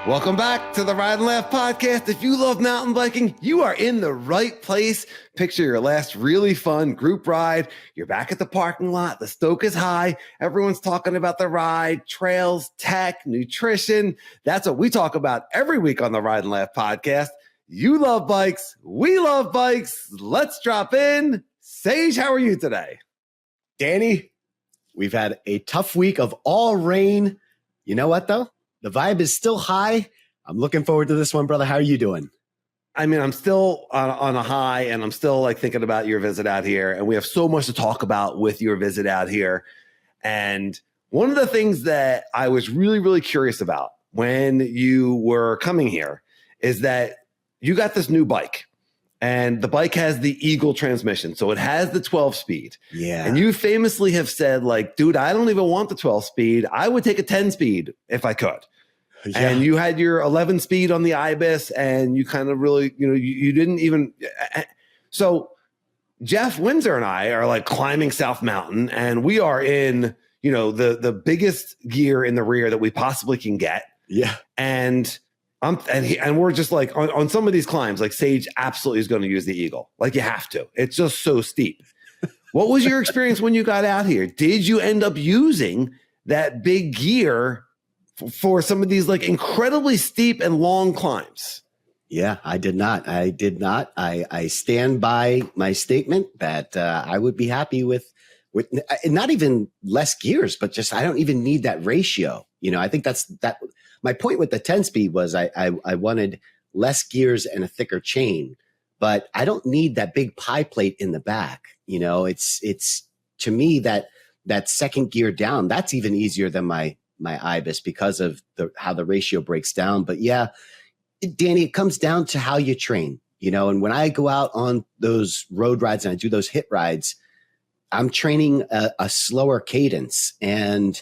Welcome back to the Ride and Laugh podcast. If you love mountain biking, you are in the right place. Picture your last really fun group ride. You're back at the parking lot. The stoke is high. Everyone's talking about the ride, trails, tech, nutrition. That's what we talk about every week on the Ride and Laugh podcast. You love bikes. We love bikes. Let's drop in. Sage, how are you today? Danny, we've had a tough week of all rain. You know what, though? The vibe is still high. I'm looking forward to this one, brother. How are you doing? I mean, I'm still on a high, and I'm still like thinking about your visit out here. And we have so much to talk about with your visit out here. And one of the things that I was really, really curious about when you were coming here is that you got this new bike. And the bike has the Eagle transmission. So it has the 12-speed. Yeah. And you famously have said, like, dude, I don't even want the 12-speed. I would take a 10-speed if I could. Yeah. And you had your 11-speed on the Ibis, and you kind of really, you didn't even. So Jeff Windsor and I are like climbing South Mountain, and we are in, the biggest gear in the rear that we possibly can get. Yeah. And we're just like on some of these climbs, like Sage absolutely is going to use the Eagle. Like you have to. It's just so steep. What was your experience when you got out here? Did you end up using that big gear for some of these like incredibly steep and long climbs? Yeah, I did not. I stand by my statement that I would be happy with not even less gears, but just I don't even need that ratio. I think that's my point with the 10-speed was I wanted less gears and a thicker chain, but I don't need that big pie plate in the back. It's to me that second gear down, that's even easier than my Ibis because of how the ratio breaks down. But yeah, Danny, it comes down to how you train, and when I go out on those road rides and I do those hit rides, I'm training a slower cadence. And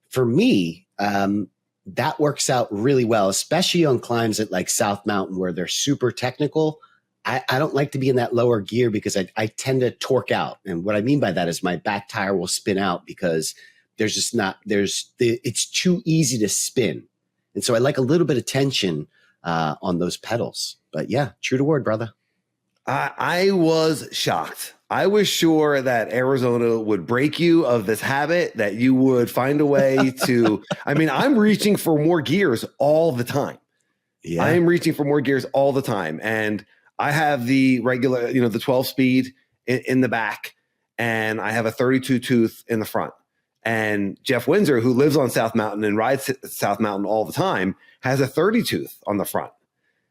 for me, that works out really well, especially on climbs at like South Mountain where they're super technical. I don't like to be in that lower gear because I tend to torque out. And what I mean by that is my back tire will spin out because it's too easy to spin. And so I like a little bit of tension on those pedals. But yeah, true to word, brother. I was shocked. I was sure that Arizona would break you of this habit, that you would find a way to, I'm reaching for more gears all the time. Yeah. I am reaching for more gears all the time. And I have the regular, the 12-speed in the back, and I have a 32 tooth in the front. And Jeff Windsor, who lives on South Mountain and rides South Mountain all the time, has a 30 tooth on the front.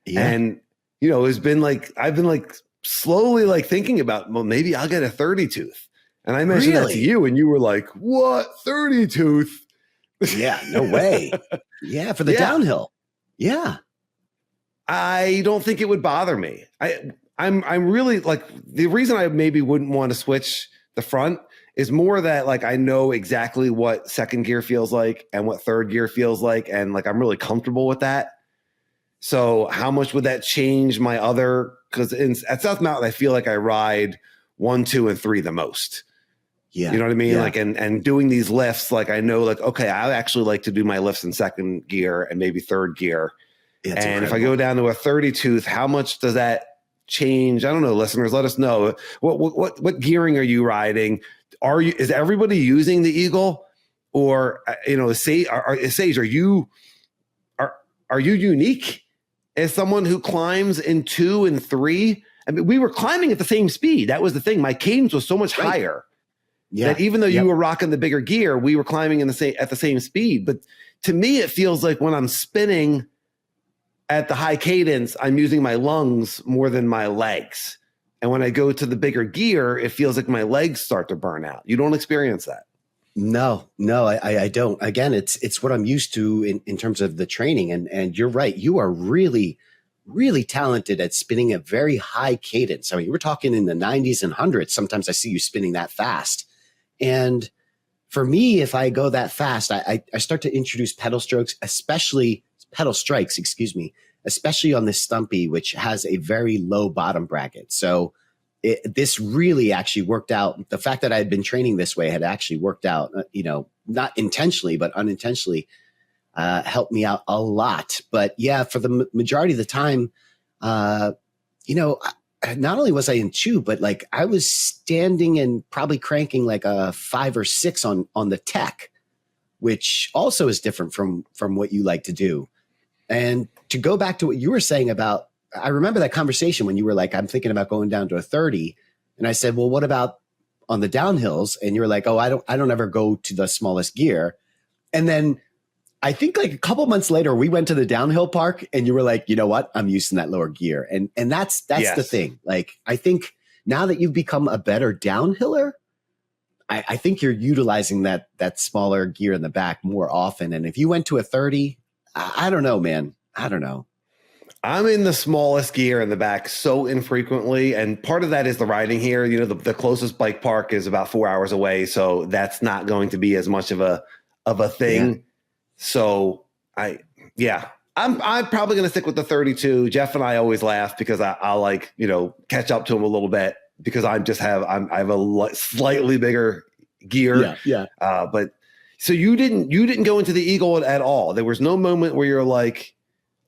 Yeah. And, it's been like, I've been like slowly like thinking about, well, maybe I'll get a 30 tooth. And I mentioned that to you, and you were like, what, 30 tooth? Yeah, no way. Yeah, for the downhill. Yeah. I don't think it would bother me. I'm really like, the reason I maybe wouldn't want to switch the front is more that like I know exactly what second gear feels like and what third gear feels like, and like I'm really comfortable with that. So how much would that change my other? Because at South Mountain, I feel like I ride 1, 2, and 3 the most. Yeah, you know what I mean. Yeah. Like and doing these lifts, like I know, like okay, I actually like to do my lifts in second gear and maybe third gear. That's and incredible. If I go down to a 30 tooth, how much does that change? I don't know, listeners, let us know. What gearing are you riding? Is everybody using the Eagle, or Sage? Are you unique as someone who climbs in 2 and 3? I mean, we were climbing at the same speed. That was the thing. My cadence was so much higher that even though you were rocking the bigger gear, we were climbing at the same speed. But to me, it feels like when I'm spinning at the high cadence, I'm using my lungs more than my legs. And when I go to the bigger gear, it feels like my legs start to burn out. You don't experience that. No, I don't. Again, it's what I'm used to in terms of the training. And you're right. You are really, really talented at spinning a very high cadence. I mean, we're talking in the 90s and 100s. Sometimes I see you spinning that fast. And for me, if I go that fast, I start to introduce pedal strikes, especially on this Stumpy, which has a very low bottom bracket. So this really actually worked out. The fact that I had been training this way had actually worked out, not intentionally, but unintentionally. helped me out a lot. But yeah, for the majority of the time, not only was I in two, but like I was standing and probably cranking like a 5 or 6 on the tech, which also is different from what you like to do. And to go back to what you were saying about, I remember that conversation when you were like, I'm thinking about going down to a 30. And I said, well, what about on the downhills? And you were like, oh, I don't ever go to the smallest gear. And then I think like a couple months later, we went to the downhill park and you were like, you know what? I'm using that lower gear. And that's the thing. Like, I think now that you've become a better downhiller, I think you're utilizing that smaller gear in the back more often. And if you went to a 30, I don't know, man. I don't know. I'm in the smallest gear in the back so infrequently. And part of that is the riding here. You know, the closest bike park is about 4 hours away. So that's not going to be as much of a thing. Yeah. So I'm probably going to stick with the 32. Jeff and I always laugh because I'll like, catch up to him a little bit because I have a slightly bigger gear. Yeah. But so you didn't go into the Eagle at all. There was no moment where you're like,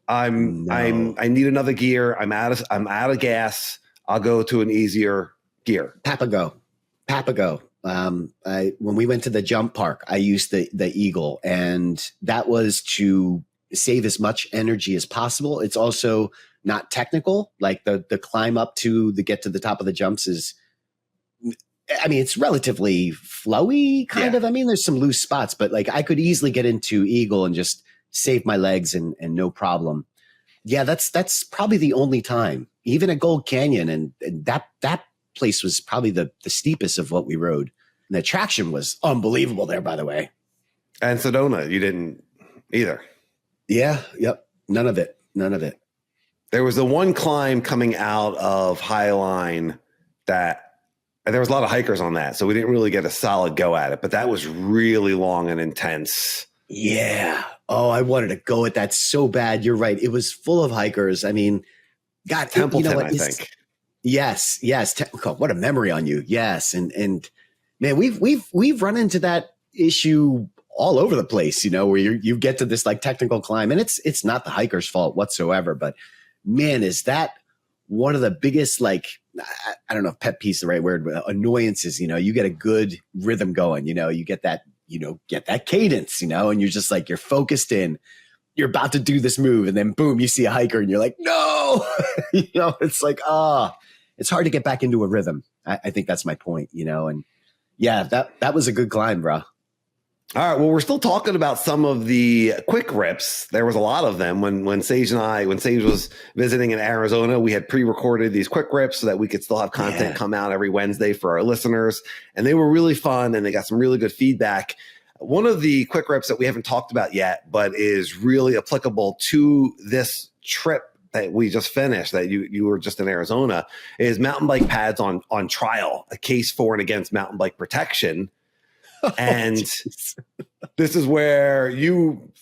I need another gear. I'm out of gas. I'll go to an easier gear. Papago. When we went to the jump park, I used the Eagle, and that was to save as much energy as possible. It's also not technical. Like the climb up to get to the top of the jumps is, I mean, it's relatively flowy kind of. I mean, there's some loose spots, but like I could easily get into Eagle and just save my legs and no problem. Yeah, that's probably the only time. Even at Gold Canyon, and that place was probably the steepest of what we rode. And the traction was unbelievable there, by the way. And Sedona, you didn't either. Yeah. Yep. None of it. There was the one climb coming out of Highline that there was a lot of hikers on that. So we didn't really get a solid go at it, but that was really long and intense. Yeah. Oh, I wanted to go at that so bad. You're right. It was full of hikers. I mean, God, Templeton, I think. Yes. What a memory on you. Yes. And man, we've run into that issue all over the place, where you get to this like technical climb, and it's not the hiker's fault whatsoever, but man, is that one of the biggest, like, I don't know if pet peeve is the right word, but annoyances. You get a good rhythm going, you get that cadence, and you're just like, you're focused in, you're about to do this move, and then boom, you see a hiker and you're like, no, it's like, it's hard to get back into a rhythm. I think that's my point, and yeah, that was a good climb, bro. All right. Well, we're still talking about some of the quick rips. There was a lot of them when Sage was visiting in Arizona. We had pre-recorded these quick rips so that we could still have content come out every Wednesday for our listeners. And they were really fun and they got some really good feedback. One of the quick rips that we haven't talked about yet, but is really applicable to this trip that we just finished, that you were just in Arizona, is mountain bike pads on trial, a case for and against mountain bike protection. And this is where you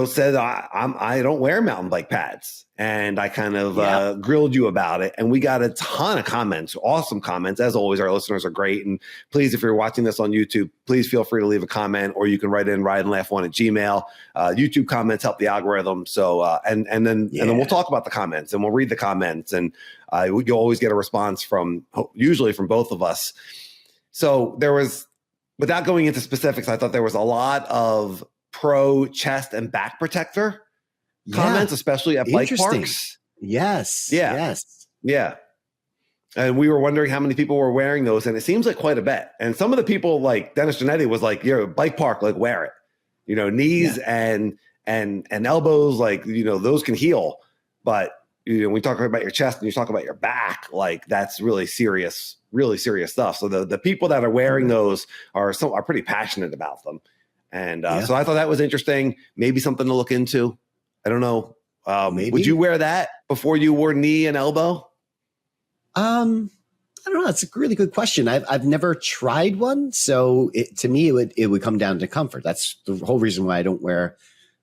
said, I don't wear mountain bike pads. And I kind of grilled you about it. And we got a ton of comments, awesome comments. As always, our listeners are great. And please, if you're watching this on YouTube, please feel free to leave a comment, or you can write in rideandlaugh1@gmail. YouTube comments help the algorithm. So, and then we'll talk about the comments and we'll read the comments. And you'll always get a response usually from both of us. So there was, without going into specifics, I thought there was a lot of pro chest and back protector comments, especially at bike parks. Yes. Yeah. And we were wondering how many people were wearing those, and it seems like quite a bit. And some of the people, like Dennis Janetti, was like, bike park, like, wear it. Knees and elbows, like, those can heal. But when we talk about your chest and you talk about your back, like, that's really serious stuff. So the people that are wearing those are pretty passionate about them. And so I thought that was interesting. Maybe something to look into. I don't know. Maybe. Would you wear that before you wore knee and elbow? I don't know. That's a really good question. I've never tried one. So to me, it would come down to comfort. That's the whole reason why I don't wear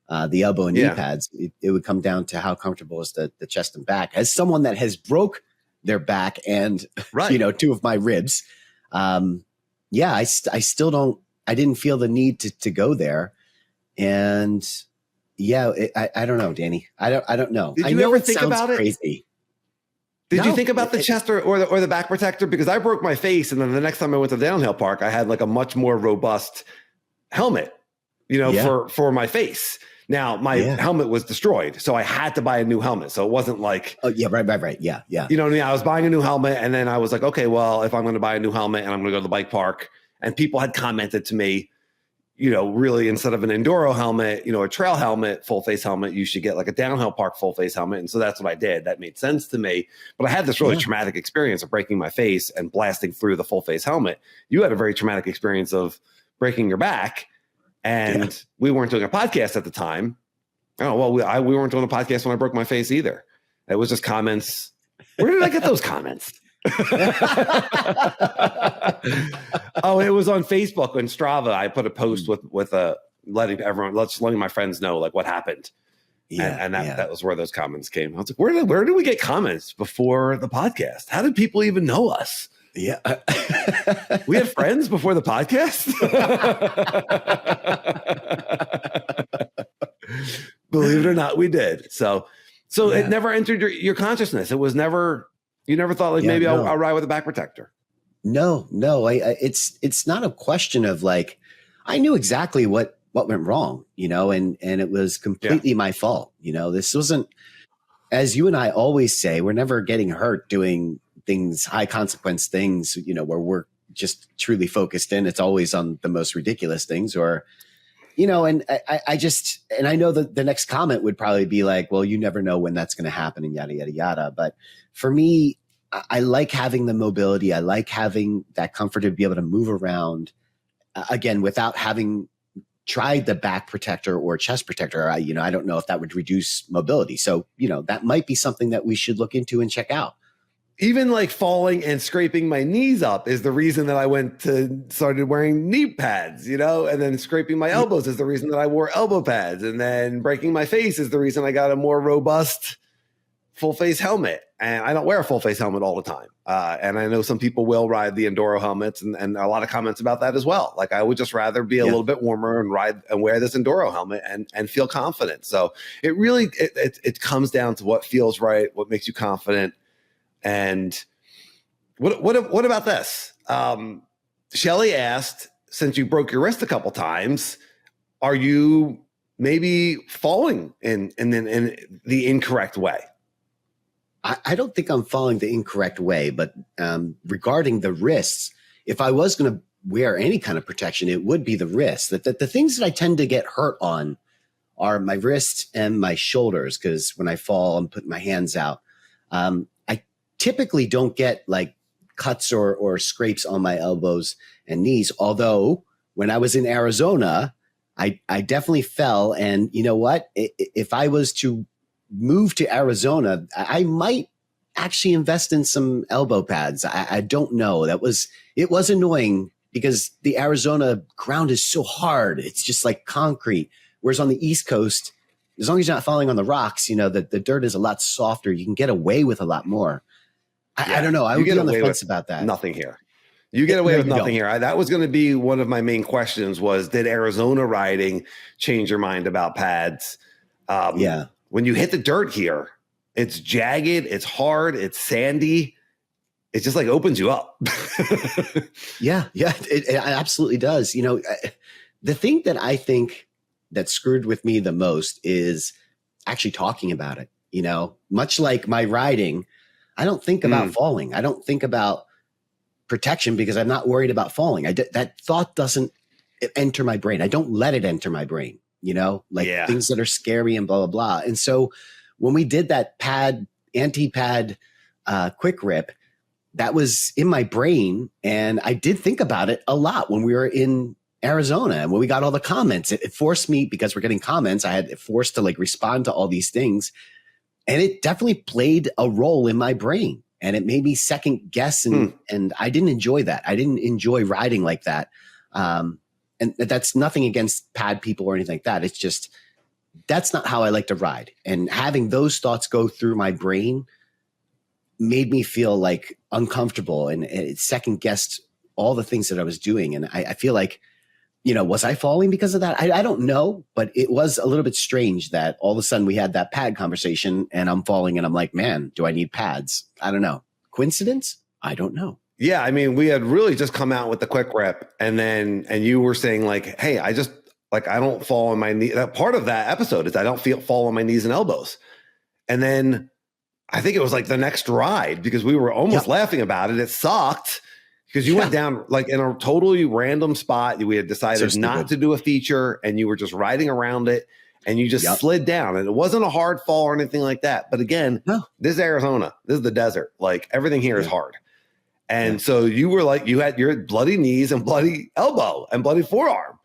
the elbow and knee pads. It would come down to how comfortable is the chest and back. As someone that has broke their back and, 2 of my ribs, I still don't, I didn't feel the need to go there. And Yeah, I don't know, Danny. I don't know. Did I you know ever it think sounds about it? crazy. Did you No, think about the chest or the back protector? Because I broke my face, and then the next time I went to the downhill park, I had like a much more robust helmet, Yeah. for my face. Now my helmet was destroyed, so I had to buy a new helmet. So it wasn't like, oh yeah, right. Yeah. you know what I mean? I was buying a new helmet, and then I was like, okay, well, if I'm going to buy a new helmet and I'm going to go to the bike park, and people had commented to me, really instead of an enduro helmet, a trail helmet, full face helmet, you should get like a downhill park full face helmet. And so that's what I did. That made sense to me. But I had this really traumatic experience of breaking my face and blasting through the full face helmet. You had a very traumatic experience of breaking your back, and we weren't doing a podcast at the time. Oh, well, we weren't doing a podcast when I broke my face either. It was just comments. Where did I get those comments? Oh, it was on Facebook and Strava. I put a post with letting my friends know like what happened. Yeah, and that was where those comments came. I was like, where did we get comments before the podcast? How did people even know us? Yeah, we had friends before the podcast. Believe it or not, we did. So it never entered your consciousness. It was never. You never thought like maybe I'll ride with a back protector. No. It's not a question of like, I knew exactly what went wrong, and it was completely my fault. This wasn't, as you and I always say, we're never getting hurt doing things, high consequence things, where we're just truly focused in. It's always on the most ridiculous things or, and I know that the next comment would probably be like, well, you never know when that's going to happen and yada, yada, yada. But for me, I like having the mobility. I like having that comfort to be able to move around again, without having tried the back protector or chest protector. I don't know if that would reduce mobility. So, that might be something that we should look into and check out. Even like falling and scraping my knees up is the reason that I started wearing knee pads, and then scraping my elbows is the reason that I wore elbow pads, and then breaking my face is the reason I got a more robust full face helmet. And I don't wear a full face helmet all the time. And I know some people will ride the Enduro helmets and a lot of comments about that as well. Like I would just rather be a little bit warmer and ride and wear this Enduro helmet and feel confident. So it really, it comes down to what feels right, what makes you confident. And what about this? Shelly asked, since you broke your wrist a couple times, are you maybe falling in the incorrect way? I don't think I'm falling the incorrect way, but regarding the wrists, if I was going to wear any kind of protection, it would be the wrists. The things that I tend to get hurt on are my wrists and my shoulders, because when I fall, I'm putting my hands out. I typically don't get like cuts or scrapes on my elbows and knees, although when I was in Arizona, I definitely fell. And you know what? If I was to move to Arizona, I might actually invest in some elbow pads. I don't know. It was annoying because the Arizona ground is so hard. It's just like concrete. Whereas on the East Coast, as long as you're not falling on the rocks, the dirt is a lot softer. You can get away with a lot more. I don't know. I would get on the fence about that. Nothing here. You get away with nothing here. That was going to be one of my main questions was, did Arizona riding change your mind about pads? When you hit the dirt here, it's jagged, it's hard, it's sandy. It just like opens you up. Yeah, it absolutely does. The thing that I think that screwed with me the most is actually talking about it. Much like my riding, I don't think about falling. I don't think about protection because I'm not worried about falling. That thought doesn't enter my brain. I don't let it enter my brain. Things that are scary and blah, blah, blah. And so when we did that anti-pad quick rip, that was in my brain. And I did think about it a lot when we were in Arizona and when we got all the comments. It forced me, because we're getting comments, I had forced to like respond to all these things. And it definitely played a role in my brain. And it made me second guess. And I didn't enjoy that. I didn't enjoy riding like that. And that's nothing against pad people or anything like that. It's just, that's not how I like to ride. And having those thoughts go through my brain made me feel like uncomfortable and it second guessed all the things that I was doing. And I feel like Was I falling because of that? I don't know, but it was a little bit strange that all of a sudden we had that pad conversation and I'm falling and I'm like, man, do I need pads? I don't know. Coincidence? I don't know. Yeah. I mean, we had really just come out with the quick rip and you were saying like, hey, I don't fall on my knee. That part of that episode is I don't fall on my knees and elbows. And then I think it was like the next ride because we were almost laughing about it. It sucked. Because you went down like in a totally random spot. We had decided not to do a feature and you were just riding around it and you just slid down. And it wasn't a hard fall or anything like that. But again, this is Arizona. This is the desert. Like everything here is hard. And so you were like, you had your bloody knees and bloody elbow and bloody forearm.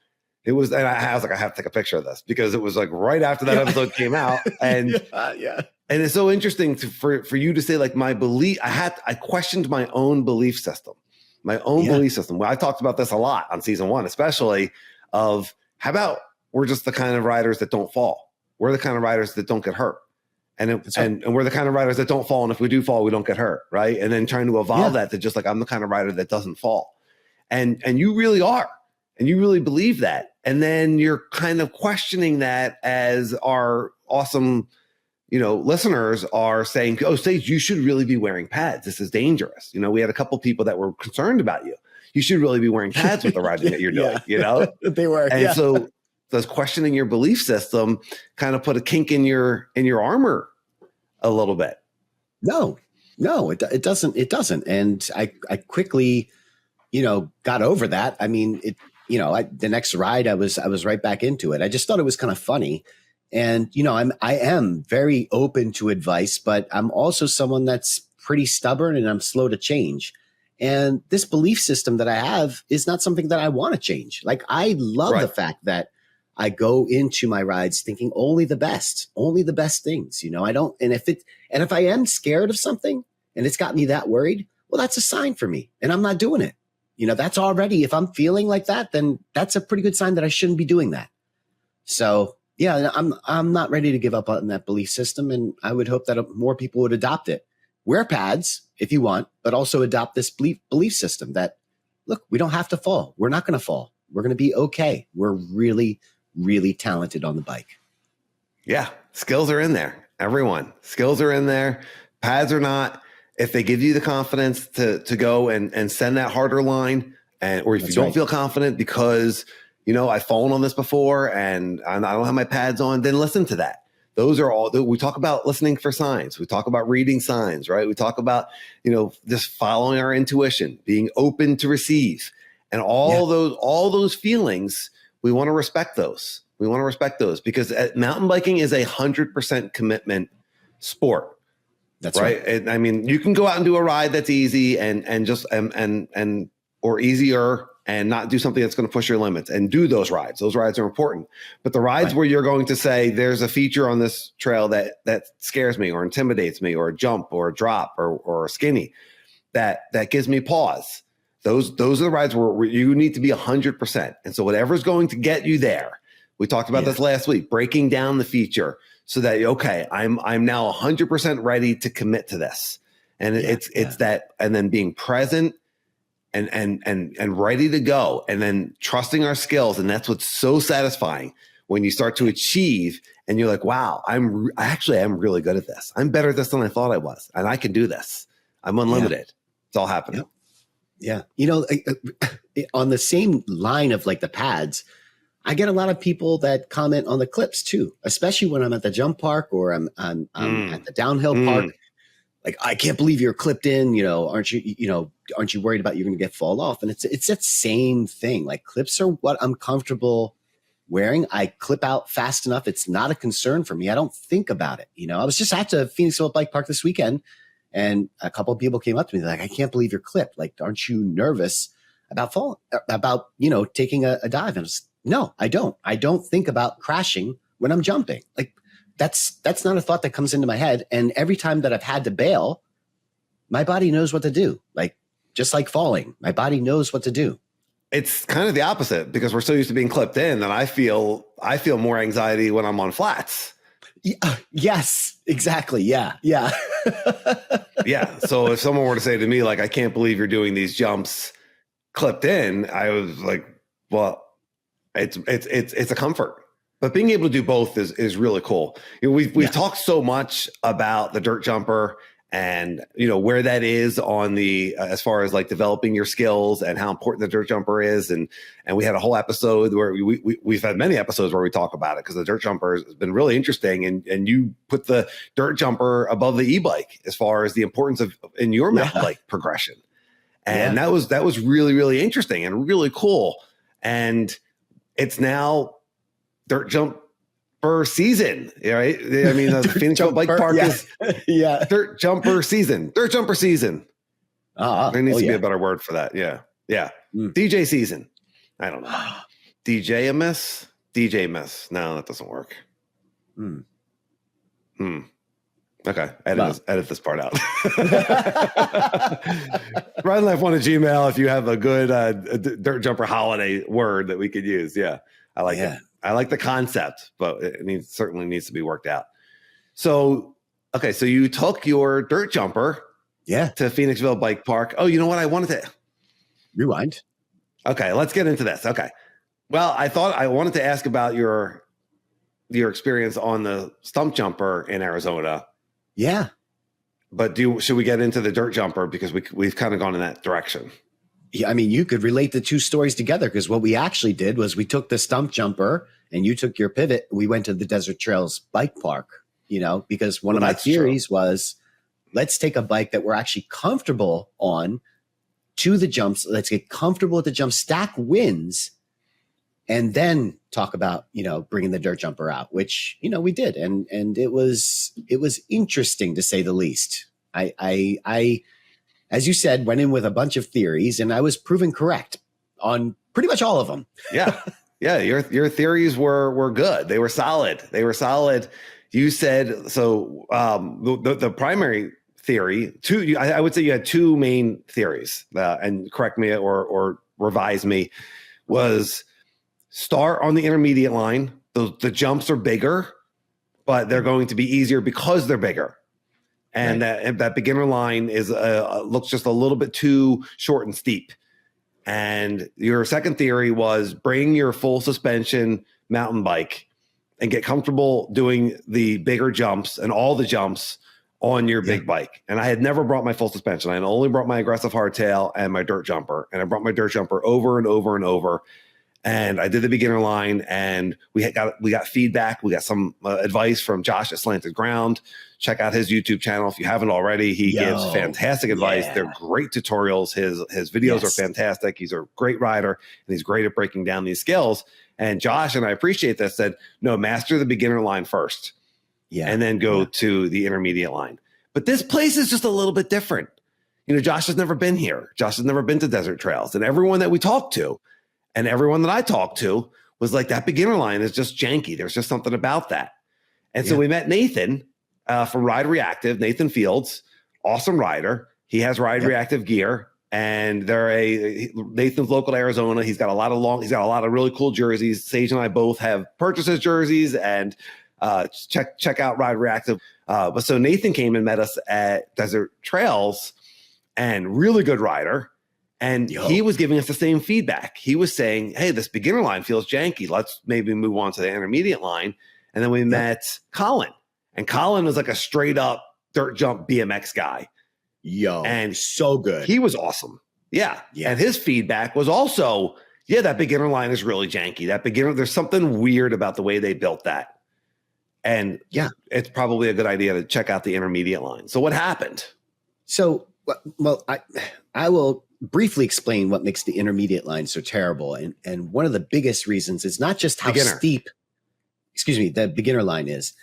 It was, and I was like, I have to take a picture of this because it was like right after that episode came out. And and it's so interesting for you to say like my belief, I questioned my own belief system. My own belief system. Well, I talked about this a lot on season 1, especially of how about we're just the kind of riders that don't fall. We're the kind of riders that don't get hurt. And we're the kind of riders that don't fall. And if we do fall, we don't get hurt. Right. And then trying to evolve that to just like, I'm the kind of rider that doesn't fall. And you really are. And you really believe that. And then you're kind of questioning that as our awesome listeners are saying, oh, Sage, you should really be wearing pads. This is dangerous. We had a couple people that were concerned about you. You should really be wearing pads with the riding that you're doing, They were. And so does questioning your belief system kind of put a kink in your armor a little bit? No, it doesn't. It doesn't. And I quickly, got over that. I mean, the next ride, I was right back into it. I just thought it was kind of funny. And, I am very open to advice, but I'm also someone that's pretty stubborn and I'm slow to change. And this belief system that I have is not something that I want to change. Like I love the fact that I go into my rides thinking only the best things, I don't. And if I am scared of something and it's got me that worried, well, that's a sign for me and I'm not doing it. That's already, if I'm feeling like that, then that's a pretty good sign that I shouldn't be doing that. So yeah, I'm not ready to give up on that belief system, and I would hope that more people would adopt it. Wear pads if you want, but also adopt this belief system that, look, we don't have to fall. We're not going to fall. We're going to be okay. We're really, really talented on the bike. Yeah, skills are in there. Everyone, skills are in there. Pads or not, if they give you the confidence to go and send that harder line, or if you don't feel confident because I've fallen on this before and I don't have my pads on, then listen to that. Those are all, we talk about listening for signs. We talk about reading signs, right? We talk about, just following our intuition, being open to receive, and all those feelings. We want to respect those. We want to respect those because mountain biking is 100% commitment sport. That's right. And I mean, you can go out and do a ride that's easy and just, or easier, and not do something that's going to push your limits, and do those rides. Those rides are important. But the rides where you're going to say there's a feature on this trail that scares me or intimidates me, or a jump or a drop or a skinny that gives me pause. Those are the rides where you need to be 100%. And so whatever's going to get you there, we talked about this last week, breaking down the feature so that, okay, I'm now 100% ready to commit to this. And it's that, and then being present and ready to go, and then trusting our skills. And that's what's so satisfying when you start to achieve and you're like, wow, I actually am really good at this. I'm better at this than I thought I was. And I can do this. I'm unlimited. It's all happening. Yeah. On the same line of like the pads, I get a lot of people that comment on the clips too, especially when I'm at the jump park or I'm at the downhill park. Like, I can't believe you're clipped in, aren't you worried about you're going to get fall off? And it's that same thing. Like, clips are what I'm comfortable wearing. I clip out fast enough. It's not a concern for me. I don't think about it. I was just at the Phoenix Hill Bike Park this weekend, and a couple of people came up to me like, I can't believe you're clipped. Like, aren't you nervous about falling, about, taking a dive? And no, I don't. I don't think about crashing when I'm jumping. Like, that's not a thought that comes into my head. And every time that I've had to bail, my body knows what to do. Like, just like falling, my body knows what to do. It's kind of the opposite because we're so used to being clipped in that I feel more anxiety when I'm on flats. Yes, exactly. Yeah. Yeah. Yeah. So if someone were to say to me, like, I can't believe you're doing these jumps clipped in, I was like, well, It's a comfort. But being able to do both is really cool. You know, we've talked so much about the dirt jumper and, you know, where that is on the as far as like developing your skills and how important the dirt jumper is. And we had a whole episode where we've had many episodes where we talk about it because the dirt jumper has been really interesting. And you put the dirt jumper above the e-bike as far as the importance of in your mountain bike progression. And that was really, really interesting and really cool. And it's now dirt jumper season, right? I mean, the Phoenix Bike Park is dirt jumper season. Dirt jumper season. There needs to be a better word for that. Yeah. DJ season. I don't know. DJ miss. No, that doesn't work. Okay, edit this part out. Ride Life One at Gmail if you have a good dirt jumper holiday word that we could use. Yeah, I like it. I like the concept, but it certainly needs to be worked out. So, okay, so you took your dirt jumper to Phoenixville Bike Park. Oh, you know what? I wanted to rewind. Okay, let's get into this. Okay. Well, I wanted to ask about your experience on the stump jumper in Arizona. Yeah. But should we get into the dirt jumper because we've kind of gone in that direction? Yeah, I mean, you could relate the two stories together because what we actually did was we took the stump jumper and you took your pivot. We went to the Desert Trails Bike Park, you know, because one of my theories was let's take a bike that we're actually comfortable on to the jumps. Let's get comfortable with the jump, stack wins, and then talk about, you know, bringing the dirt jumper out, which, you know, we did. And it was interesting to say the least. I as you said, went in with a bunch of theories and I was proven correct on pretty much all of them. Yeah. Your theories were good. They were solid. You said, so the primary theory, I would say you had two main theories, and correct me or revise me, was start on the intermediate line. The jumps are bigger, but they're going to be easier because they're bigger. And that beginner line is looks just a little bit too short and steep. And your second theory was bring your full suspension mountain bike and get comfortable doing the bigger jumps and all the jumps on your big bike. And I had never brought my full suspension. I had only brought my aggressive hardtail and my dirt jumper. And I brought my dirt jumper over and over and over. And I did the beginner line and we got feedback. We got some advice from Josh at Slanted Ground. Check out his YouTube channel if you haven't already. He gives fantastic advice. They're great tutorials. His videos are fantastic. He's a great rider and he's great at breaking down these skills. And Josh, and I appreciate this, said, no, master the beginner line first. And then go to the intermediate line. But this place is just a little bit different. You know, Josh has never been here. Josh has never been to Desert Trails. And everyone that we talked to and everyone that I talked to was like, that beginner line is just janky. There's just something about that. And so we met Nathan from Ride Reactive, Nathan Fields, awesome rider. He has Ride Reactive gear. And Nathan's local to Arizona. He's got a lot of really cool jerseys. Sage and I both have purchased his jerseys and check out Ride Reactive. But so Nathan came and met us at Desert Trails and really good rider. And he was giving us the same feedback. He was saying, hey, this beginner line feels janky. Let's maybe move on to the intermediate line. And then we met Colin. And Colin was like a straight up dirt jump BMX guy. And so good. He was awesome. Yeah. And his feedback was also, that beginner line is really janky. There's something weird about the way they built that. And it's probably a good idea to check out the intermediate line. So what happened? So, well, I will briefly explain what makes the intermediate line so terrible. And one of the biggest reasons is not just how steep, the beginner line is.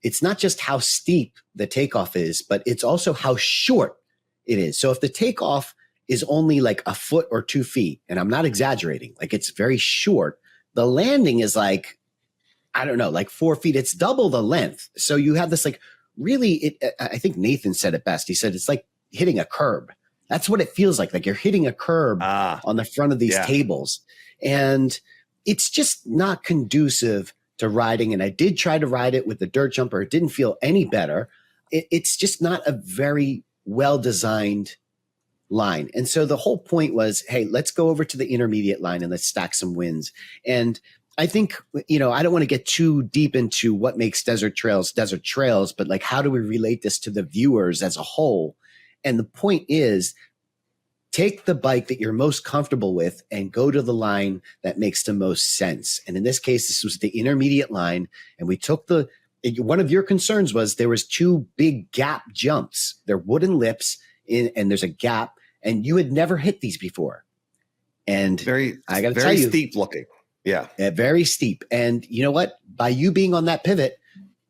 It's not just how steep the takeoff is, but it's also how short it is. So if the takeoff is only like a foot or 2 feet, and I'm not exaggerating, like it's very short, the landing is like, I don't know, like 4 feet. It's double the length. So you have this like really, I think Nathan said it best. He said, it's like hitting a curb. That's what it feels like you're hitting a curb on the front of these tables. And it's just not conducive to riding. And I did try to ride it with the dirt jumper. It didn't feel any better. It's just not a very well-designed line. And so the whole point was, hey, let's go over to the intermediate line and let's stack some wins. And I think, I don't want to get too deep into what makes desert trails, but like, how do we relate this to the viewers as a whole? And the point is, take the bike that you're most comfortable with and go to the line that makes the most sense. And in this case, this was the intermediate line. And we took one of your concerns was there was 2 big gap jumps. They're wooden lips and there's a gap, and you had never hit these before. And I got to tell you, very steep looking. Yeah. Very steep. And you know what? By you being on that pivot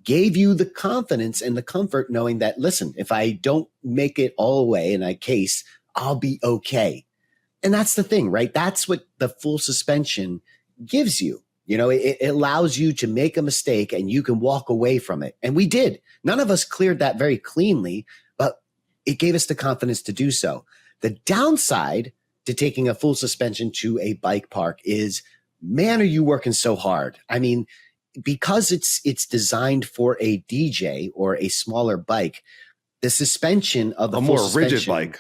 gave you the confidence and the comfort knowing that, listen, if I don't make it all the way and I case, I'll be okay. And that's the thing, right? That's what the full suspension gives you. It allows you to make a mistake and you can walk away from it. And we did. None of us cleared that very cleanly, but it gave us the confidence to do so. The downside to taking a full suspension to a bike park is, man, are you working so hard? I mean, because it's designed for a DJ or a smaller bike, the suspension of the more rigid bike.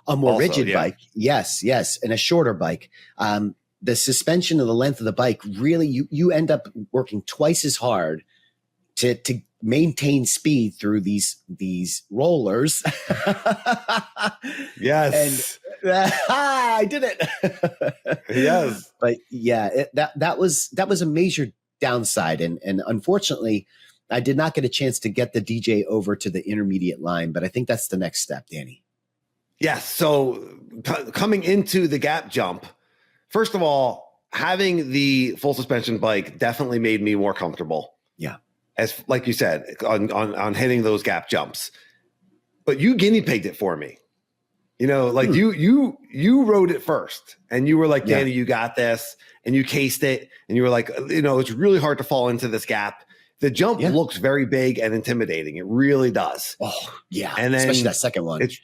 A more rigid bike. Yes. And a shorter bike. The suspension of the length of the bike, really, you end up working twice as hard to maintain speed through these rollers. Yes. And I did it. Yes. But yeah, that was a major downside. And unfortunately, I did not get a chance to get the DJ over to the intermediate line, but I think that's the next step, Danny. Yes. So coming into the gap jump, first of all, having the full suspension bike definitely made me more comfortable. Yeah. As like you said, on hitting those gap jumps. But you guinea pigged it for me. You rode it first and you were like, Danny, you got this, and you cased it and you were like, it's really hard to fall into this gap. The jump looks very big and intimidating. It really does. Oh, yeah. And then especially that second one. It's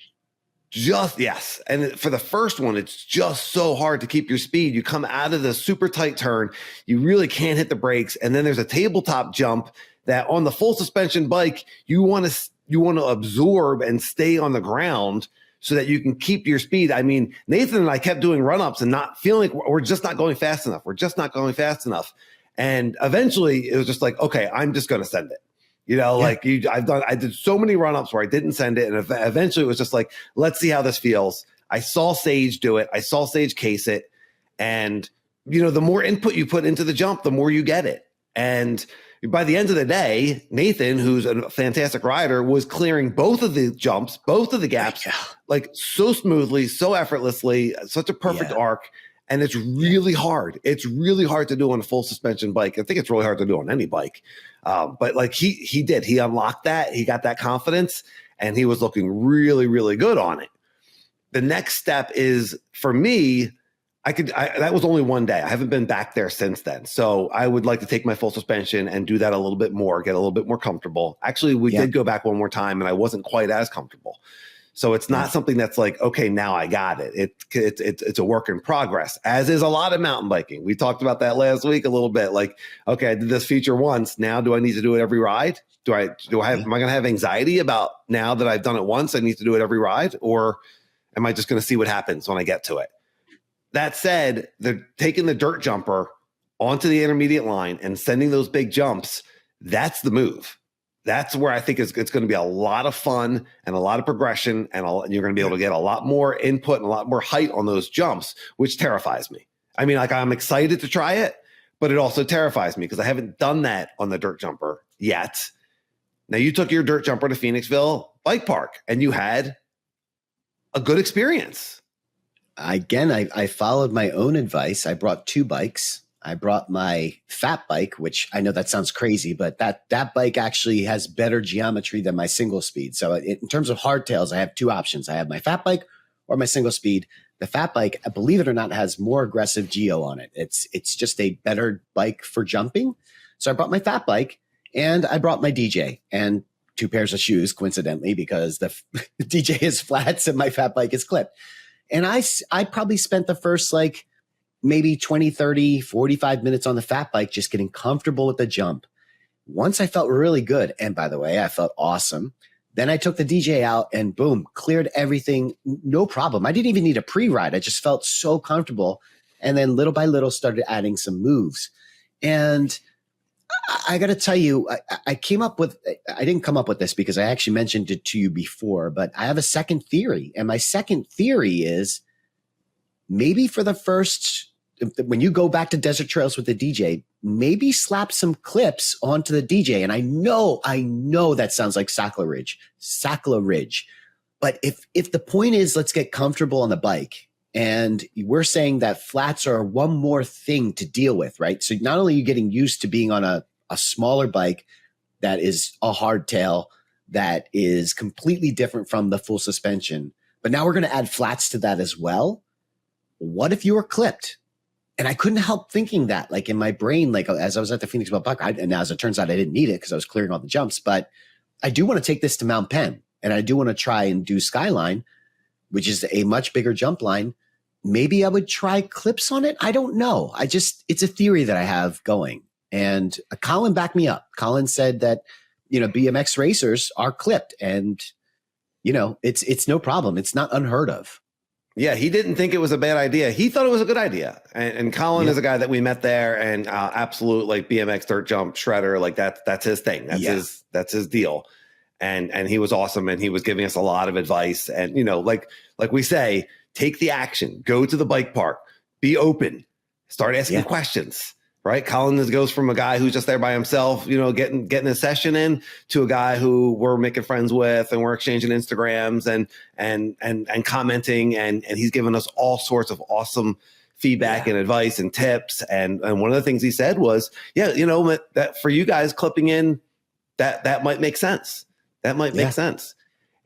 just, yes. And for the first one, it's just so hard to keep your speed. You come out of the super tight turn, you really can't hit the brakes. And then there's a tabletop jump that on the full suspension bike, you want to absorb and stay on the ground so that you can keep your speed. I mean, Nathan and I kept doing run-ups and not feeling like we're just not going fast enough. We're just not going fast enough. And eventually it was just like, okay, I'm just going to send it. I did so many run-ups where I didn't send it. And eventually it was just like, let's see how this feels. I saw Sage do it. I saw Sage case it. And, the more input you put into the jump, the more you get it. And by the end of the day, Nathan, who's a fantastic rider, was clearing both of the jumps, both of the gaps, like so smoothly, so effortlessly, such a perfect arc. And it's really hard. It's really hard to do on a full suspension bike. I think it's really hard to do on any bike. But like he did, he unlocked that. He got that confidence and he was looking really, really good on it. The next step is for me, that was only one day. I haven't been back there since then. So I would like to take my full suspension and do that a little bit more, get a little bit more comfortable. Actually, we did go back one more time and I wasn't quite as comfortable. So it's not something that's like, okay, now I got it. It's a work in progress, as is a lot of mountain biking. We talked about that last week a little bit. Like, okay, I did this feature once. Now, do I need to do it every ride? Am I going to have anxiety about now that I've done it once? I need to do it every ride, or am I just going to see what happens when I get to it? That said, they're taking the dirt jumper onto the intermediate line and sending those big jumps. That's the move. That's where I think it's going to be a lot of fun and a lot of progression, and you're going to be able to get a lot more input and a lot more height on those jumps, which terrifies me. I mean, like, I'm excited to try it, but it also terrifies me because I haven't done that on the dirt jumper yet. Now, you took your dirt jumper to Phoenixville Bike Park and you had a good experience. Again, I followed my own advice. I brought 2 bikes. I brought my fat bike, which I know that sounds crazy, but that bike actually has better geometry than my single speed. So in terms of hardtails, I have 2 options. I have my fat bike or my single speed. The fat bike, believe it or not, has more aggressive geo on it. It's just a better bike for jumping. So I brought my fat bike and I brought my DJ and 2 pairs of shoes, coincidentally, because the DJ is flats and my fat bike is clipped. And I probably spent the first maybe 20, 30, 45 minutes on the fat bike, just getting comfortable with the jump. Once I felt really good, and by the way, I felt awesome, Then I took the DJ out and boom, cleared everything. No problem. I didn't even need a pre-ride. I just felt so comfortable. And then little by little started adding some moves. And I got to tell you, I didn't come up with this because I actually mentioned it to you before, but I have a second theory. And my second theory is maybe for the first, when you go back to Desert Trails with the DJ, maybe slap some clips onto the DJ. And I know that sounds like sacrilege. But if the point is, let's get comfortable on the bike, and we're saying that flats are one more thing to deal with, right? So not only are you getting used to being on a smaller bike that is a hardtail, that is completely different from the full suspension, but now we're going to add flats to that as well. What if you were clipped? And I couldn't help thinking that, like in my brain, like as I was at the Phoenix Bike, and as it turns out, I didn't need it because I was clearing all the jumps, but I do want to take this to Mount Penn, and I do want to try and do Skyline, which is a much bigger jump line. Maybe I would try clips on it. I don't know. It's a theory that I have going. And Colin backed me up. Colin said that, BMX racers are clipped, and, it's no problem. It's not unheard of. Yeah, he didn't think it was a bad idea. He thought it was a good idea. And Colin is a guy that we met there, and absolute like BMX dirt jump shredder. Like that's his thing. That's his deal. And he was awesome, and he was giving us a lot of advice. And like we say, take the action, go to the bike park, be open, start asking questions. Right? Colin goes from a guy who's just there by himself, getting a session in, to a guy who we're making friends with, and we're exchanging Instagrams and commenting, and he's given us all sorts of awesome feedback and advice and tips. And one of the things he said was, that for you guys clipping in, that might make sense. That might make sense.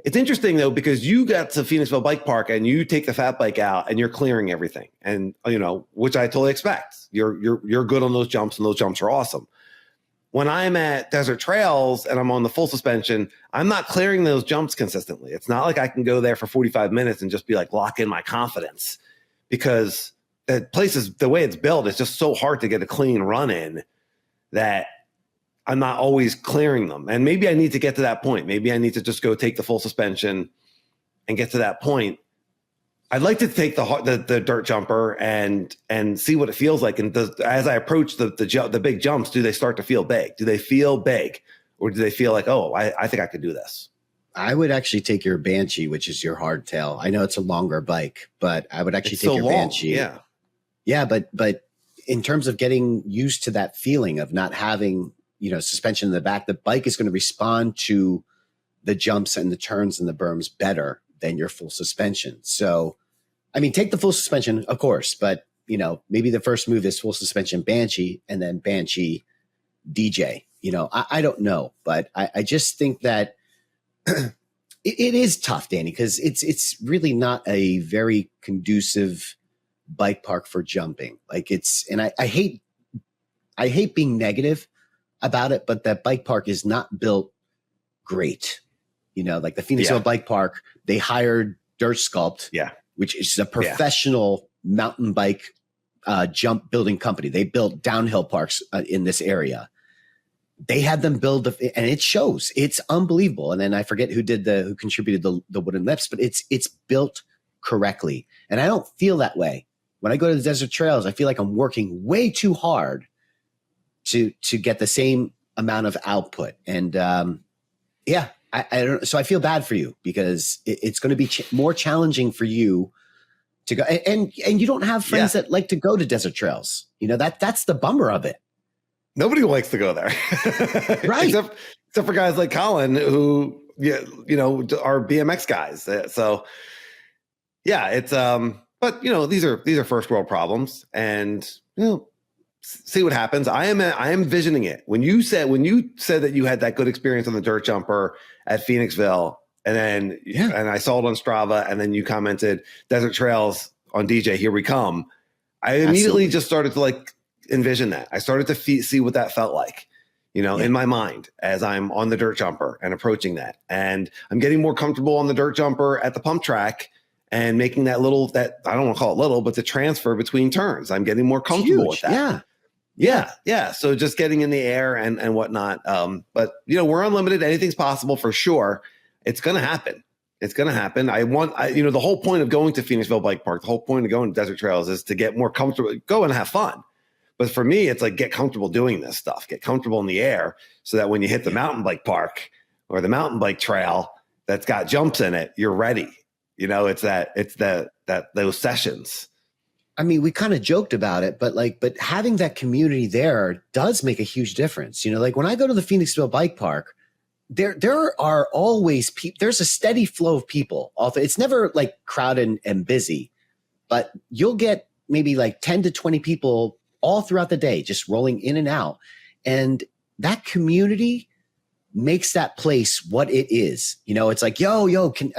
It's interesting though, because you got to Phoenixville Bike Park and you take the fat bike out and you're clearing everything, and which I totally expect. You're good on those jumps, and those jumps are awesome. When I'm at Desert Trails and I'm on the full suspension, I'm not clearing those jumps consistently. It's not like I can go there for 45 minutes and just be like lock in my confidence, because the place is, the way it's built, it's just so hard to get a clean run in that I'm not always clearing them. And maybe I need to get to that point. Maybe I need to just go take the full suspension and get to that point. I'd like to take the dirt jumper and see what it feels like. And as I approach the big jumps, do they start to feel big? Do they feel big? Or do they feel like, oh, I think I could do this? I would actually take your Banshee, which is your hardtail. I know it's a longer bike, but I would actually take your Banshee. Yeah. Yeah, but in terms of getting used to that feeling of not having suspension in the back, the bike is going to respond to the jumps and the turns and the berms better than your full suspension. So, I mean, take the full suspension, of course, but maybe the first move is full suspension Banshee, and then Banshee DJ. I don't know, but I just think that it is tough, Danny, because it's really not a very conducive bike park for jumping. Like and I hate being negative about it, but that bike park is not built great. Like the Phoenixville Bike Park, they hired Dirt Sculpt, which is a professional mountain bike jump building company. They built downhill parks in this area. They had them build, and it shows. It's unbelievable. And then I forget who contributed the wooden lips, but it's built correctly. And I don't feel that way. When I go to the Desert Trails, I feel like I'm working way too hard to get the same amount of output. And I don't. So I feel bad for you, because it's going to be more challenging for you to go. And you don't have friends that like to go to Desert Trails. That's the bummer of it. Nobody likes to go there, right? except for guys like Colin, who are BMX guys. So it's but these are first world problems, and see what happens. I am visioning it. When you said that you had that good experience on the dirt jumper at Phoenixville, and then and I saw it on Strava, and then you commented Desert Trails on DJ, here we come. I immediately just started to envision that. I started to see what that felt like, in my mind as I'm on the dirt jumper and approaching that. And I'm getting more comfortable on the dirt jumper at the pump track and making that I don't want to call it little, but the transfer between turns. I'm getting more comfortable with that. Yeah. So just getting in the air and whatnot. But we're unlimited. Anything's possible for sure. It's going to happen. It's going to happen. The whole point of going to Phoenixville Bike Park, the whole point of going to Desert Trails is to get more comfortable, go and have fun. But for me, it's like, get comfortable doing this stuff, get comfortable in the air so that when you hit the mountain bike park or the mountain bike trail that's got jumps in it, you're ready. It's those sessions. I mean, we kind of joked about it, but having that community there does make a huge difference. Like when I go to the Phoenixville Bike Park, there are always people. There's a steady flow of people. It's never like crowded and busy, but you'll get maybe like 10 to 20 people all throughout the day, just rolling in and out. And that community makes that place what it is. It's like, yo, can,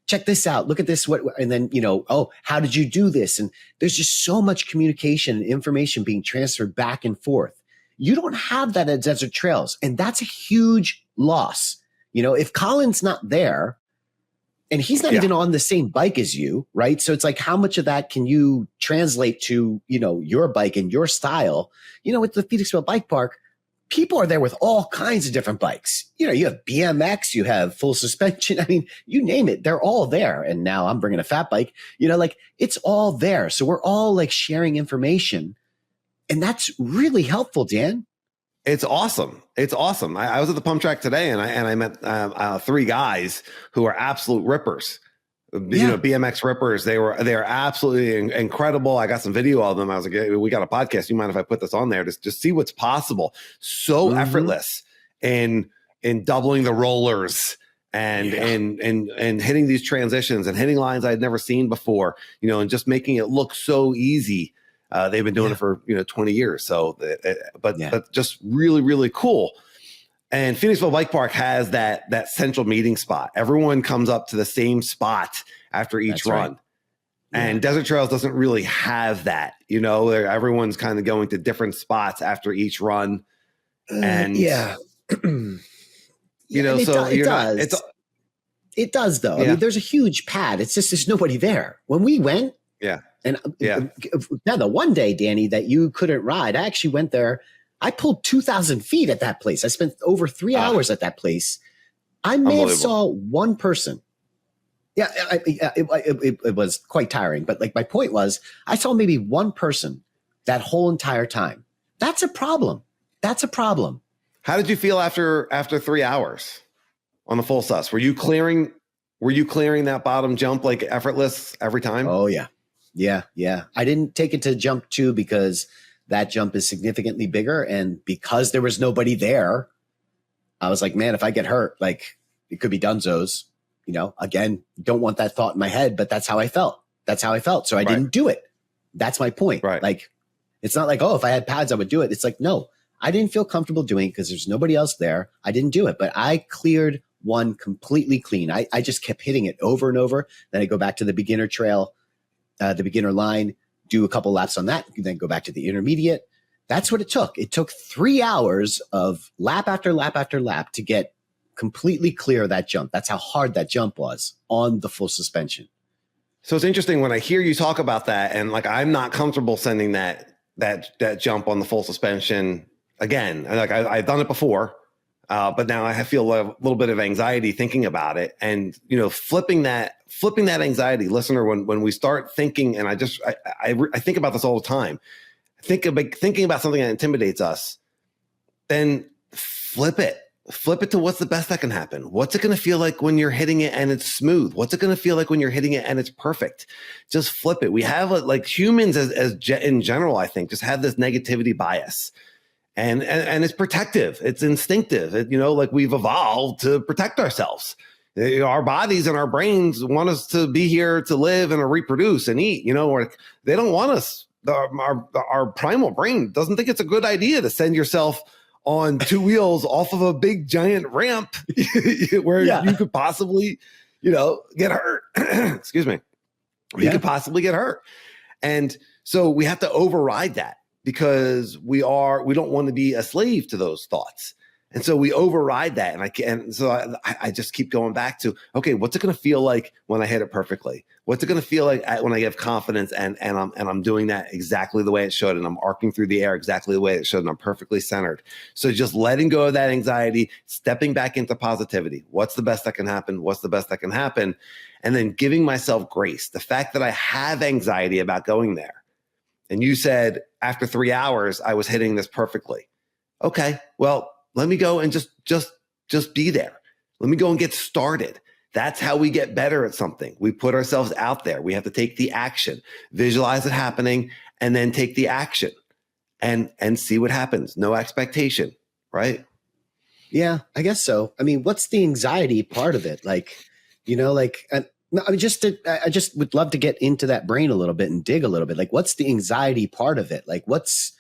check this out. Look at this. And then, oh, how did you do this? And there's just so much communication and information being transferred back and forth. You don't have that at Desert Trails. And that's a huge loss. If Colin's not there, and he's not even on the same bike as you, right? So it's like, how much of that can you translate to, your bike and your style? With the Phoenixville Bike Park, people are there with all kinds of different bikes. You have BMX, you have full suspension. I mean, you name it, they're all there. And now I'm bringing a fat bike, it's all there. So we're all like sharing information. And that's really helpful, Dan. It's awesome. It's awesome. I was at the pump track today and I met 3 guys who are absolute rippers. BMX rippers. They're absolutely incredible. I got some video of them. I was like, hey, we got a podcast. You mind if I put this on there to just see what's possible? So effortless in doubling the rollers and hitting these transitions and hitting lines I'd never seen before, and just making it look so easy. They've been doing it for 20 years. So, but just really, really cool. And Phoenixville Bike Park has that central meeting spot. Everyone comes up to the same spot after each run. Right. And Desert Trails doesn't really have that. Everyone's kind of going to different spots after each run. And it does though. I mean, there's a huge pad. It's just there's nobody there. When we went, the one day, Danny, that you couldn't ride, I actually went there. I pulled 2,000 feet at that place. I spent over 3 hours at that place. I may have saw one person. Yeah, it was quite tiring. But like my point was, I saw maybe one person that whole entire time. That's a problem. How did you feel after 3 hours on the full sus? Were you clearing that bottom jump like effortless every time? Oh yeah. Yeah. I didn't take it to jump 2 because that jump is significantly bigger. And because there was nobody there, I was like, man, if I get hurt, like it could be Dunzo's, again, don't want that thought in my head, but that's how I felt. So I didn't do it. That's my point. Right. Like, it's not like, oh, if I had pads, I would do it. It's like, no, I didn't feel comfortable doing it because there's nobody else there. I didn't do it, but I cleared one completely clean. I just kept hitting it over and over. Then I go back to the beginner trail, the beginner line, do a couple laps on that, then go back to the intermediate. That's what it took. It took 3 hours of lap after lap after lap to get completely clear of that jump. That's how hard that jump was on the full suspension. So it's interesting when I hear you talk about that, and like I'm not comfortable sending that jump on the full suspension again. Like I've done it before, but now I feel a little bit of anxiety thinking about it, and flipping that anxiety, listener. When we start thinking, and I think about this all the time. Thinking about something that intimidates us, then flip it to what's the best that can happen. What's it going to feel like when you're hitting it and it's smooth? What's it going to feel like when you're hitting it and it's perfect? Just flip it. We have like humans in general, I think, just have this negativity bias, and it's protective. It's instinctive. Like we've evolved to protect ourselves. Our bodies and our brains want us to be here to live and to reproduce and eat, or they don't want us. Our primal brain doesn't think it's a good idea to send yourself on 2 wheels off of a big giant ramp where you could possibly, get hurt. Excuse me. You could possibly get hurt. And so we have to override that because we don't want to be a slave to those thoughts. And so we override that. And I just keep going back to, okay, what's it going to feel like when I hit it perfectly? What's it going to feel like when I have confidence and I'm doing that exactly the way it should, and I'm arcing through the air exactly the way it should, and I'm perfectly centered. So just letting go of that anxiety, stepping back into positivity. What's the best that can happen? What's the best that can happen? And then giving myself grace. The fact that I have anxiety about going there. And you said after 3 hours, I was hitting this perfectly. Okay, well, let me go and just be there. Let me go and get started. That's how we get better at something. We put ourselves out there. We have to take the action, visualize it happening, and then take the action and see what happens. No expectation, right? Yeah, I guess so. I mean, what's the anxiety part of it? Like, you know, like, I just would love to get into that brain a little bit and dig a little bit. Like, what's the anxiety part of it? Like, what's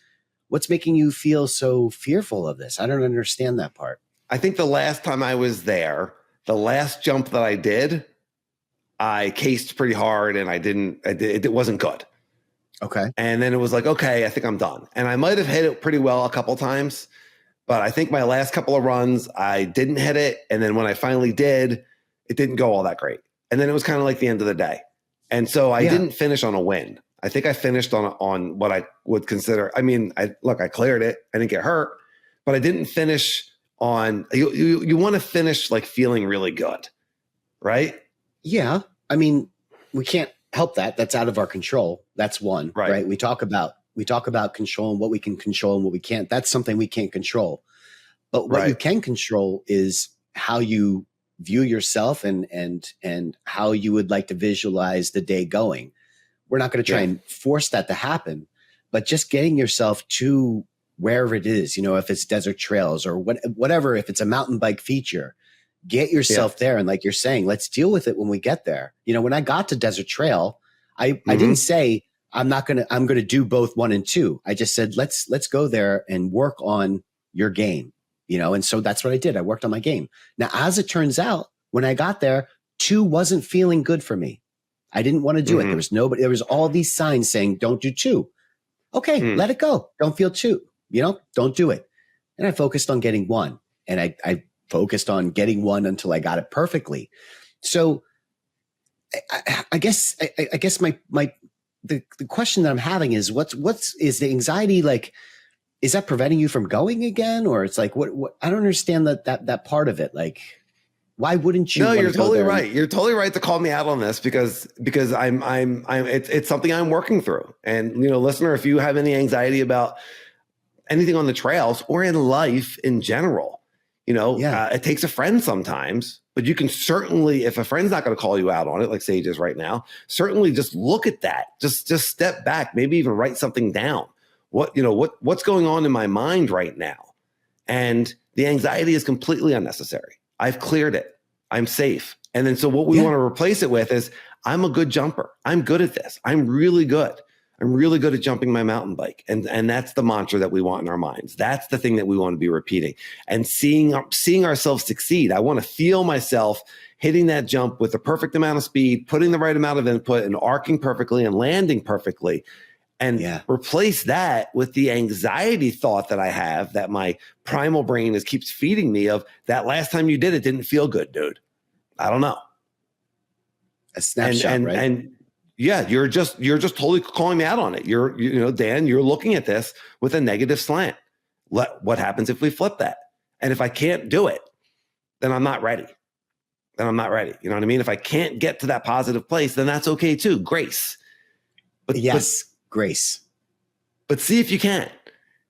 making you feel so fearful of this? I don't understand that part. I think the last time I was there, the last jump that I did, I cased pretty hard and it wasn't good. Okay. And then it was like, okay, I think I'm done. And I might have hit it pretty well a couple times, but I think my last couple of runs, I didn't hit it. And then when I finally did, it didn't go all that great. And then it was kind of like the end of the day. And so I didn't finish on a win. I think I finished on what I would consider, I mean, I cleared it. I didn't get hurt, but I didn't finish on, you want to finish like feeling really good, right? Yeah. I mean, we can't help that. That's out of our control. That's one, right? We talk about controlling what we can control and what we can't. That's something we can't control. But what you can control is how you view yourself and how you would like to visualize the day going. We're not going to try and force that to happen, but just getting yourself to wherever it is, you know, if it's desert trails or whatever, if it's a mountain bike feature, get yourself there. And like you're saying, let's deal with it when we get there. You know, when I got to Desert Trail, I didn't say I'm going to do both 1 and 2. I just said, let's go there and work on your game, you know? And so that's what I did. I worked on my game. Now, as it turns out, when I got there, 2 wasn't feeling good for me. I didn't want to do it. There was all these signs saying, don't do 2. Okay, let it go. Don't feel 2, you know, don't do it. And I focused on getting 1, and I focused on getting 1 until I got it perfectly. So I guess the question that I'm having is is the anxiety like, is that preventing you from going again? Or it's like, what I don't understand that part of it. Like, why wouldn't you? No, you're totally right. You're totally right to call me out on this because it's something I'm working through. And, you know, listener, if you have any anxiety about anything on the trails or in life in general, you know, it takes a friend sometimes, but you can certainly, if a friend's not going to call you out on it, like Sage is right now, certainly just look at that. Just step back, maybe even write something down. What's going on in my mind right now? And the anxiety is completely unnecessary. I've cleared it. I'm safe. And then so what we want to replace it with is I'm a good jumper. I'm good at this. I'm really good. I'm really good at jumping my mountain bike. And that's the mantra that we want in our minds. That's the thing that we want to be repeating and seeing ourselves succeed. I want to feel myself hitting that jump with the perfect amount of speed, putting the right amount of input and arcing perfectly and landing perfectly. And replace that with the anxiety thought that I have that my primal brain keeps feeding me of that last time you did it didn't feel good, dude. I don't know. A snapshot, right? And yeah, you're just totally calling me out on it. You know, Dan, you're looking at this with a negative slant. What happens if we flip that? And if I can't do it, then I'm not ready. You know what I mean? If I can't get to that positive place, then that's okay too. Grace. Grace. But see if you can.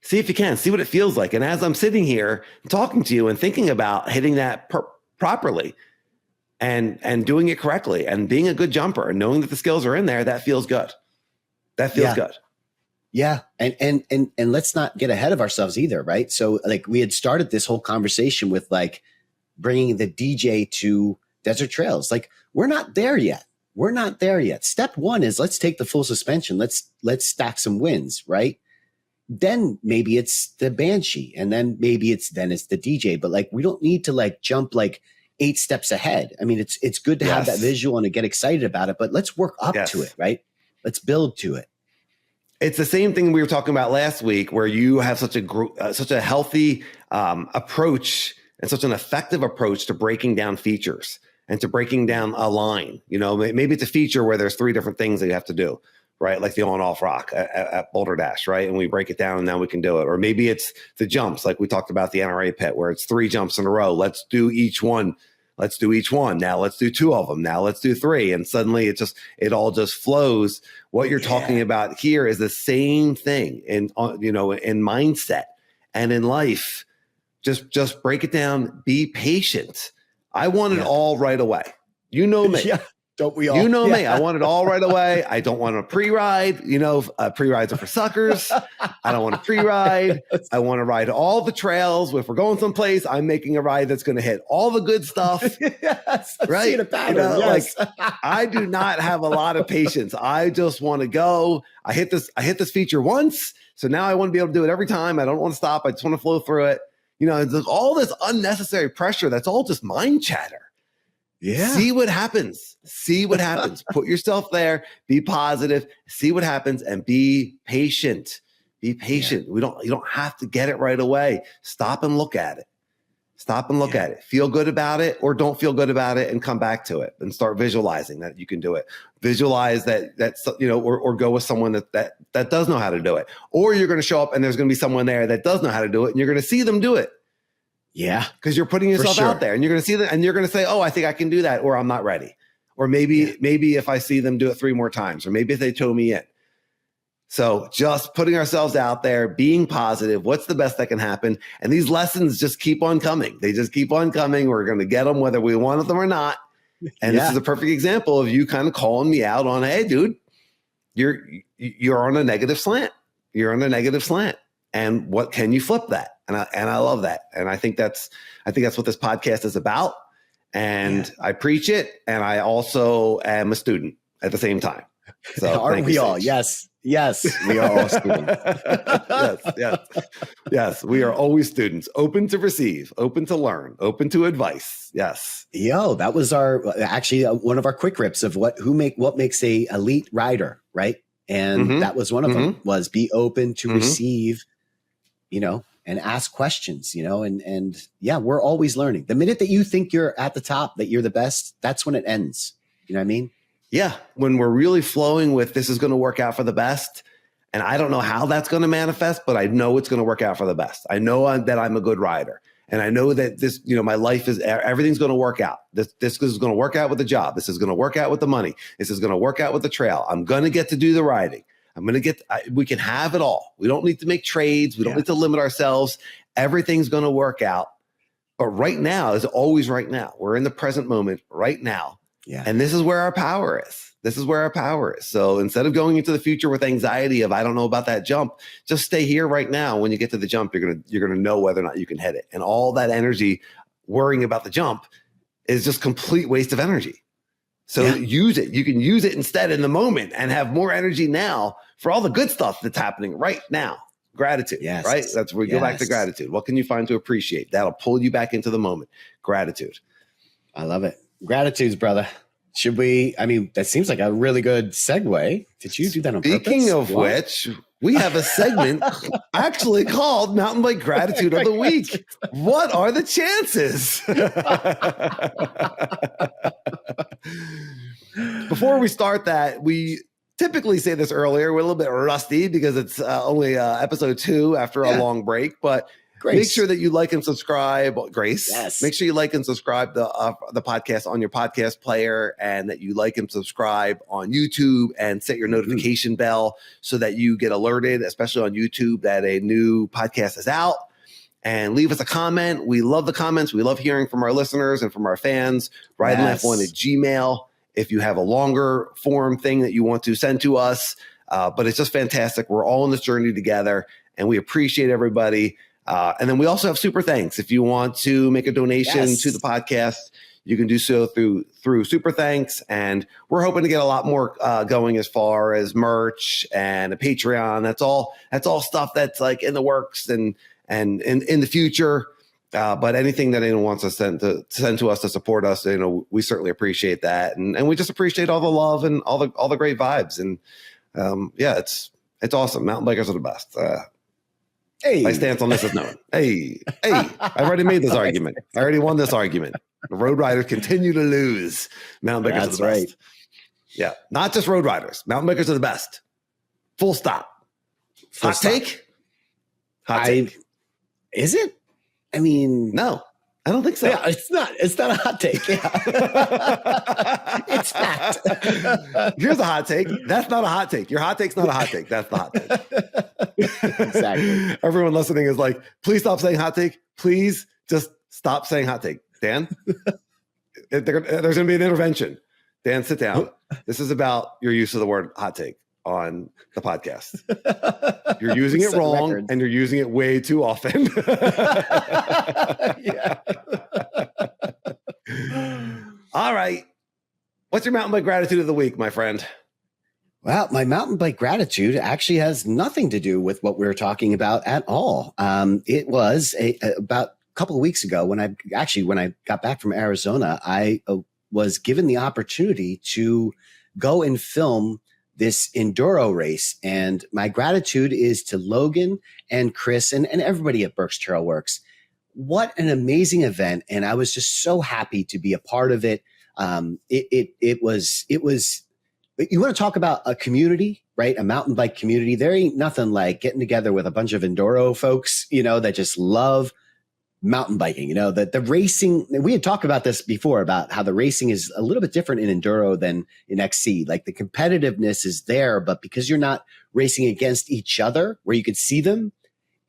See what it feels like. And as I'm sitting here talking to you and thinking about hitting that properly and doing it correctly and being a good jumper and knowing that the skills are in there, that feels good. Good. Yeah. And let's not get ahead of ourselves either, right? So like we had started this whole conversation with like bringing the DJ to desert trails. Like we're not there yet. Step 1 is let's take the full suspension. Let's stack some wins, right? Then maybe it's the Banshee and then maybe it's the DJ, but like, we don't need to like jump like 8 steps ahead. I mean, it's good to have that visual and to get excited about it, but let's work up to it, right? Let's build to it. It's the same thing we were talking about last week, where you have such a healthy approach and such an effective approach to breaking down features and to breaking down a line. You know, maybe it's a feature where there's 3 different things that you have to do, right? Like the on-off rock at Boulder Dash, right? And we break it down and now we can do it. Or maybe it's the jumps, like we talked about the NRA pit, where it's 3 jumps in a row. Let's do each one. Let's do each one. Now let's do 2 of them. Now let's do 3. And suddenly it all just flows. What you're talking about here is the same thing in mindset and in life. Just break it down. Be patient. I want it all right away. You know me. Yeah. Don't we all? You know me. I want it all right away. I don't want a pre-ride. Pre-rides are for suckers. I don't want a pre-ride. I want to ride all the trails. If we're going someplace, I'm making a ride that's going to hit all the good stuff. Yes, right? Yes. Like I do not have a lot of patience. I just want to go. I hit this feature once, so now I want to be able to do it every time. I don't want to stop. I just want to flow through it. There's all this unnecessary pressure. That's all just mind chatter. Yeah. See what happens. See what happens. Put yourself there. Be positive. See what happens, and be patient. Be patient. You don't have to get it right away. Stop and look at it. Stop and look at it. Feel good about it, or don't feel good about it, and come back to it and start visualizing that you can do it. Visualize or go with someone that does know how to do it. Or you're going to show up and there's going to be someone there that does know how to do it, and you're going to see them do it. Yeah. Because you're putting yourself out there, and you're going to see that, and you're going to say, oh, I think I can do that, or I'm not ready. Or maybe if I see them do it 3 more times, or maybe if they tow me in. So just putting ourselves out there, being positive, what's the best that can happen? And these lessons just keep on coming. They just keep on coming. We're going to get them whether we want them or not. And this is a perfect example of you kind of calling me out on, hey, dude, you're on a negative slant. You're on a negative slant. And what can you flip that? And I love that. And I think that's what this podcast is about. And I preach it. And I also am a student at the same time. So aren't we all? Yes. Yes. We are all students. Yes. We are always students, open to receive, open to learn, open to advice. Yes. Yo, that was one of our quick rips of what makes a elite rider, right? And that was one of them, was be open to receive, and ask questions, and we're always learning. The minute that you think you're at the top, that you're the best, that's when it ends. You know what I mean? Yeah. When we're really flowing with, this is going to work out for the best. And I don't know how that's going to manifest, but I know it's going to work out for the best. I know that I'm a good rider. And I know that this, my life everything's going to work out. This is going to work out with the job. This is going to work out with the money. This is going to work out with the trail. I'm going to get to do the riding. We can have it all. We don't need to make trades. We don't need to limit ourselves. Everything's going to work out. But right now is always right now. We're in the present moment right now. Yeah. And this is where our power is. So instead of going into the future with anxiety of, I don't know about that jump, just stay here right now. When you get to the jump, you're going to know whether or not you can hit it. And all that energy worrying about the jump is just complete waste of energy. So use it. You can use it instead in the moment and have more energy now for all the good stuff that's happening right now. Gratitude, right? That's where we go back to gratitude. What can you find to appreciate? That'll pull you back into the moment. Gratitude. I love it. Gratitudes, brother. Should we? I mean, that seems like a really good segue. Did you do that on purpose? Speaking of which, we have a segment actually called Mountain Bike Gratitude of the Week. What are the chances? Before we start that, we typically say this earlier. We're a little bit rusty because it's only episode 2 after a long break, but make sure that you like and subscribe. Grace. Yes. Make sure you like and subscribe the podcast on your podcast player, and that you like and subscribe on YouTube, and set your notification bell so that you get alerted, especially on YouTube, that a new podcast is out. And leave us a comment. We love the comments. We love hearing from our listeners and from our fans. RideandLaugh1 at Gmail. If you have a longer form thing that you want to send to us. But it's just fantastic. We're all in this journey together, and we appreciate everybody. And then we also have super thanks. If you want to make a donation to the podcast, you can do so through super thanks. And we're hoping to get a lot more going as far as merch and a Patreon. That's all stuff that's like in the works and in the future. But anything that anyone wants to send to us to support us, we certainly appreciate that. And we just appreciate all the love and all the great vibes. And it's It's awesome. Mountain bikers are the best. Hey, my stance on this is known. Hey, I already made this argument. I already won this argument. The road riders continue to lose. Mountain bikers are the best. Right. Yeah, not just road riders. Mountain bikers are the best. Full stop. Hot take? Hot take. Is it? I mean, no, I don't think so. Yeah, it's not. It's not a hot take. Yeah. It's fact. Here's a hot take. That's not a hot take. Your hot take's not a hot take. That's the hot take. Exactly. Everyone listening is like, please stop saying hot take. Please just stop saying hot take. Dan, there's going to be an intervention. Dan, sit down. This is about your use of the word hot take on the podcast. You're using it wrong records. And you're using it way too often. Yeah. All right. What's your mountain bike gratitude of the week, my friend? Well, my mountain bike gratitude actually has nothing to do with what we're talking about at all. It was about a couple of weeks ago when I got back from Arizona, I was given the opportunity to go and film this Enduro race. And my gratitude is to Logan and Chris and everybody at Berks Trail Works. What an amazing event. And I was just so happy to be a part of it. It was, you want to talk about a community, right? A mountain bike community. There ain't nothing like getting together with a bunch of Enduro folks, that just love mountain biking, that the racing, we had talked about this before about how the racing is a little bit different in Enduro than in XC. Like the competitiveness is there, but because you're not racing against each other where you could see them,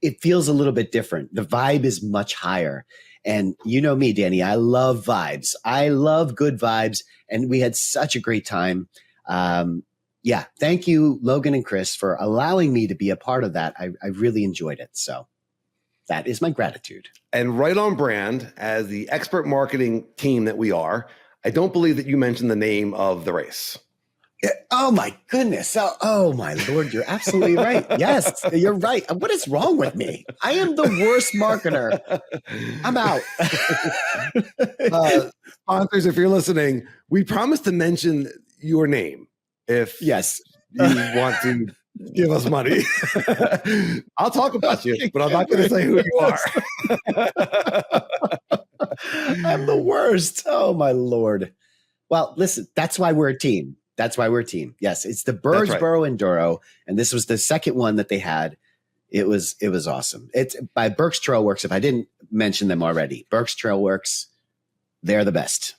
it feels a little bit different. The vibe is much higher. And you know me, Danny, I love vibes. I love good vibes. And we had such a great time. Thank you, Logan and Chris, for allowing me to be a part of that. I really enjoyed it. So that is my gratitude. And right on brand, as the expert marketing team that we are, I don't believe that you mentioned the name of the race. Oh my goodness. Oh my Lord. You're absolutely right. Yes, you're right. What is wrong with me? I am the worst marketer. I'm out. Sponsors, if you're listening, we promise to mention your name if you want to give us money. I'll talk about you, but I'm not going to say who you are. I'm the worst. Oh my Lord. Well, listen, that's why we're a team. Yes, it's the Birdsboro Enduro, and this was the second one that they had. It was awesome. It's by Berks Trail Works. If I didn't mention them already, Berks Trail Works, they're the best.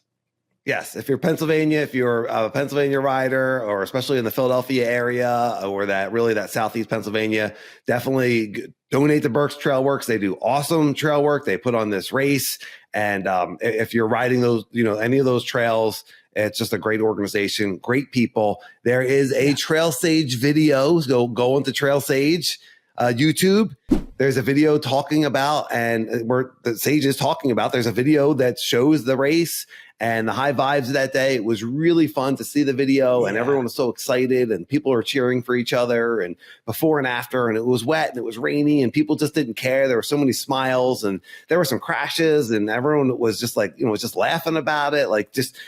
Yes, if you're Pennsylvania, if you're a Pennsylvania rider, or especially in the Philadelphia area, or that Southeast Pennsylvania, definitely donate to Berks Trail Works. They do awesome trail work. They put on this race, and if you're riding those, any of those trails, it's just a great organization, great people. There is a Trail Sage video. So go into Trail Sage YouTube. There's a video talking about, and where the Sage is talking about, there's a video that shows the race and the high vibes of that day. It was really fun to see the video, and everyone was so excited, and people were cheering for each other, and before and after, and it was wet and it was rainy, and people just didn't care. There were so many smiles, and there were some crashes, and everyone was just like, was just laughing about it.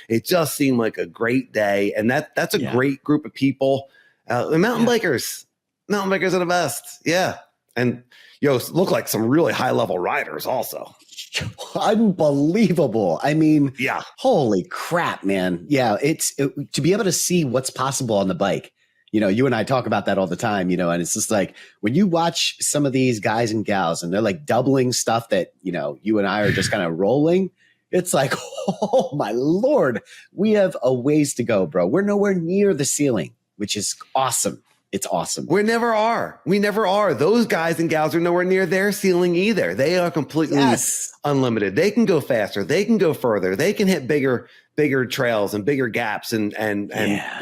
It just seemed like a great day. And that's a great group of people. The mountain bikers are the best. Yeah. And look like some really high level riders also. Unbelievable. I mean, holy crap, man. Yeah. To be able to see what's possible on the bike. You and I talk about that all the time, and it's just like when you watch some of these guys and gals and they're like doubling stuff that, you and I are just kind of rolling. It's like, oh my Lord, we have a ways to go, bro. We're nowhere near the ceiling, which is awesome. It's awesome. We never are. Those guys and gals are nowhere near their ceiling either. They are completely unlimited. They can go faster. They can go further. They can hit bigger trails and bigger gaps. And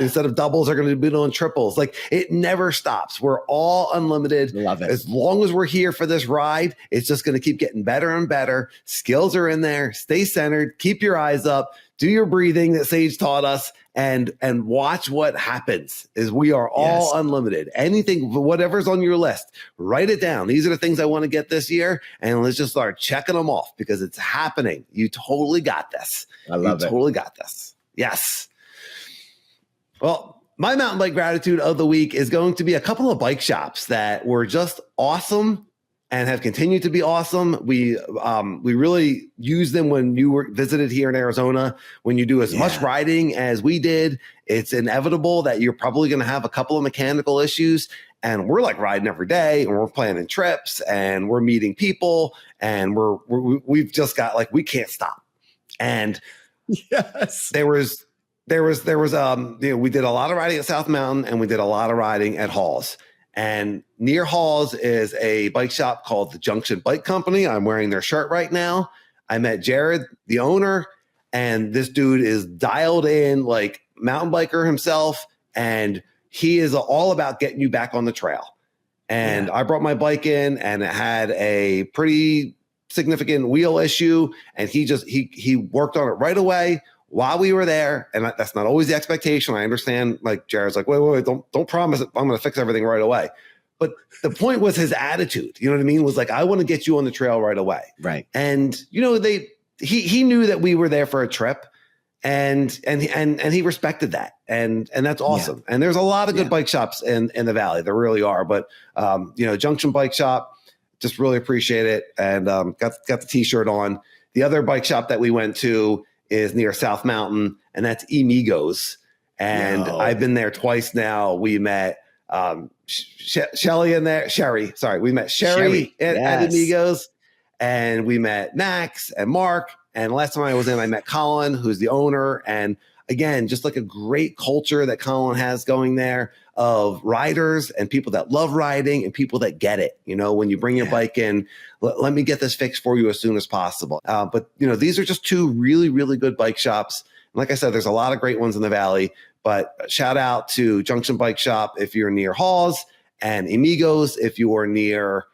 instead of doubles, they're going to be doing triples. Like, it never stops. We're all unlimited. Love it. As long as we're here for this ride, it's just going to keep getting better and better. Skills are in there. Stay centered. Keep your eyes up. Do your breathing that Sage taught us, and watch what happens. Is we are all unlimited. Anything, whatever's on your list, write it down. These are the things I want to get this year, and let's just start checking them off because it's happening. You totally got this. I love it. Totally got this. Yes. Well, My mountain bike gratitude of the week is going to be a couple of bike shops that were just awesome and have continued to be awesome. We really use them when you were visited here in Arizona. When you do as much riding as we did, it's inevitable that you're probably going to have a couple of mechanical issues. And we're like riding every day, and we're planning trips, and we're meeting people, and we've just got like, we can't stop. And yes, there was we did a lot of riding at South Mountain, and we did a lot of riding at Halls. And near Halls is a bike shop called the Junction Bike Company. I'm wearing their shirt right now. I met Jared, the owner, and this dude is dialed in like mountain biker himself. And he is all about getting you back on the trail. And I brought my bike in, and it had a pretty significant wheel issue. And he worked on it right away while we were there. And that's not always the expectation. I understand, like Jared's like, wait, don't promise it. I'm going to fix everything right away. But the point was his attitude, you know what I mean? Was like, I want to get you on the trail right away. Right. And, he knew that we were there for a trip, and he respected that. And that's awesome. Yeah. And there's a lot of good bike shops in the Valley. There really are. But, Junction Bike Shop, just really appreciate it. And got the t-shirt on. The other bike shop that we went to is near South Mountain, and that's Emigos. And I've been there twice now. We met Shelly in there. Sherry. Sorry. We met Sherry at Emigos, and we met Max and Mark. And last time I was in, I met Colin, who's the owner. And again, just like a great culture that Colin has going there of riders and people that love riding and people that get it. When you bring your bike in, let me get this fixed for you as soon as possible. But these are just two really, really good bike shops. And like I said, there's a lot of great ones in the Valley, but shout out to Junction Bike Shop if you're near Halls, and Emigos if you are near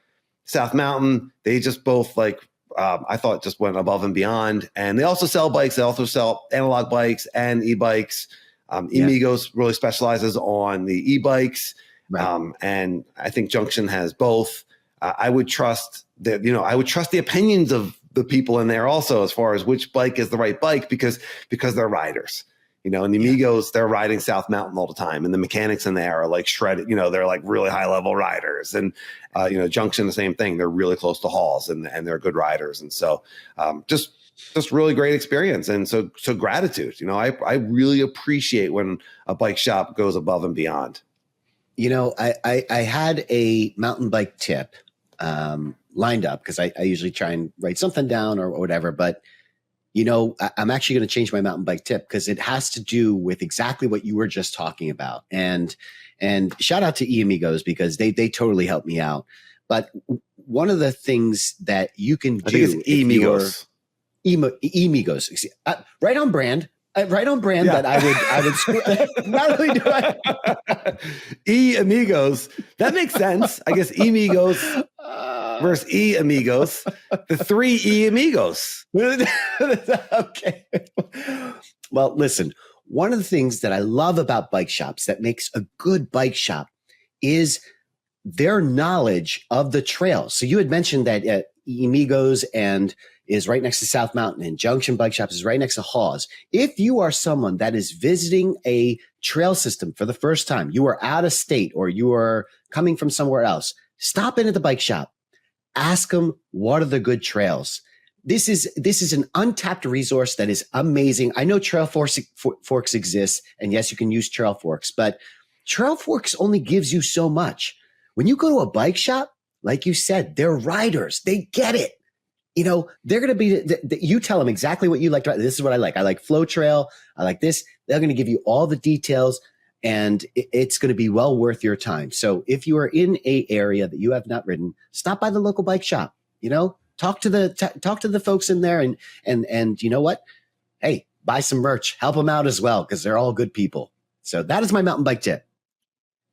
South Mountain. They just both I thought just went above and beyond. And they also sell bikes. They also sell analog bikes and e-bikes. Emigos really specializes on the e-bikes. Right. And I think Junction has both. I would trust the opinions of the people in there also, as far as which bike is the right bike, because they're riders. And the Emigos, they're riding South Mountain all the time, and the mechanics in there are like shredded. They're like really high level riders, and Junction, the same thing. They're really close to Halls, and they're good riders, and so just really great experience. And so gratitude. I really appreciate when a bike shop goes above and beyond. I had a mountain bike tip lined up, because I usually try and write something down or whatever, but I'm actually going to change my mountain bike tip, because it has to do with exactly what you were just talking about. And shout out to Emigos, because they totally helped me out. But one of the things that you can do, I think it's Emigos, right on brand. Right on brand. That I would not only do I Emigos. That makes sense. I guess Emigos versus Amigos. The 3 Amigos. Okay. Well, listen, one of the things that I love about bike shops that makes a good bike shop is their knowledge of the trails. So you had mentioned that Emigos is right next to South Mountain, and Junction Bike Shop is right next to Hawes. If you are someone that is visiting a trail system for the first time, you are out of state or you are coming from somewhere else, stop in at the bike shop. Ask them, what are the good trails? This is an untapped resource that is amazing. I know trail forks exist, and yes, you can use trail forks, but trail forks only gives you so much. When you go to a bike shop, like you said, they're riders. They get it. They're going to be, you tell them exactly what you like. This is what I like. I like flow trail. I like this. They're going to give you all the details, and it's going to be well worth your time. So if you are in a area that you have not ridden, stop by the local bike shop, talk to the folks in there, and you know what? Hey, buy some merch, help them out as well, because they're all good people. So that is my mountain bike tip.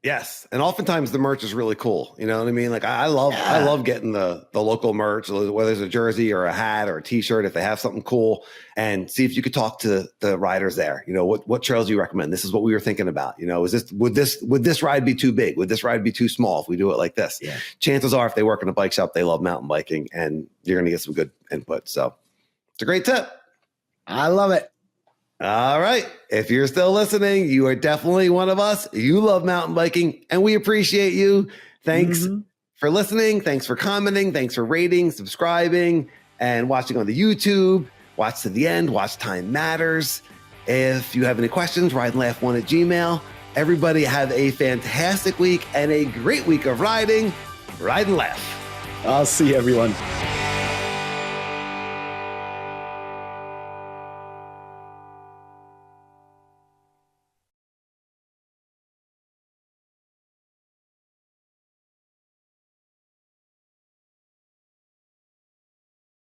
Yes. And oftentimes the merch is really cool. You know what I mean? Like I love getting the local merch, whether it's a jersey or a hat or a t-shirt, if they have something cool, and see if you could talk to the riders there. What trails do you recommend? This is what we were thinking about. Would this ride be too big? Would this ride be too small if we do it like this? Yeah. Chances are, if they work in a bike shop, they love mountain biking, and you're going to get some good input. So it's a great tip. I love it. All right. If you're still listening, you are definitely one of us. You love mountain biking, and we appreciate you. Thanks for listening. Thanks for commenting. Thanks for rating, subscribing, and watching on the YouTube. Watch to the end. Watch Time Matters. If you have any questions, rideandlaugh1@gmail.com. Everybody have a fantastic week and a great week of riding. Ride and laugh. I'll see everyone.